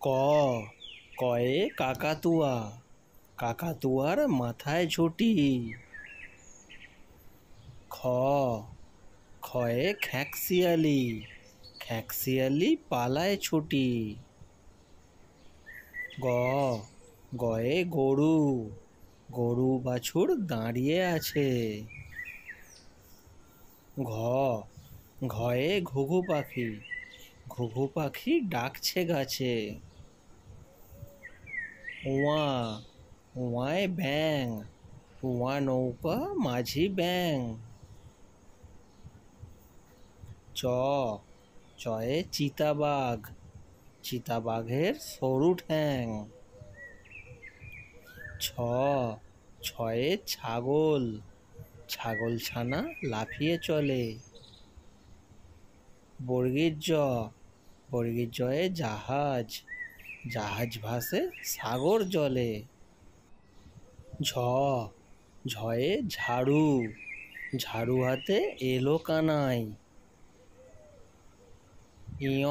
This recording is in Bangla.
ক কয়ে কাকাতুয়া, কাকাতুয়ার মাথায় ঝুঁটি। খ খয়ে খ্যাঁকশিয়ালি, খ্যাঁকশিয়ালি পালায় ছুটি। গ গয়ে গরু, গরু বাছুর দাঁড়িয়ে আছে। ঘ ঘয়ে ঘুঘু পাখি, ঘুঘু পাখি ডাকছে গাছে। উয়া উয়ায় ব্যাঙ, উয়া নৌকা মাঝি ব্যাঙ। চ চয়ে চিতাবাঘ, চিতাবাঘের সরু ঠ্যাং। ছ ছয়ে ছাগল, ছাগলছানা লাফিয়ে চলে। বর্গীর জ, বর্গীর জয়ে জাহাজ, জাহাজ ভাসে সাগর জলে। ঝ ঝয়ে ঝাড়ু, ঝাড়ু হাতে এলো কানাই। ইয়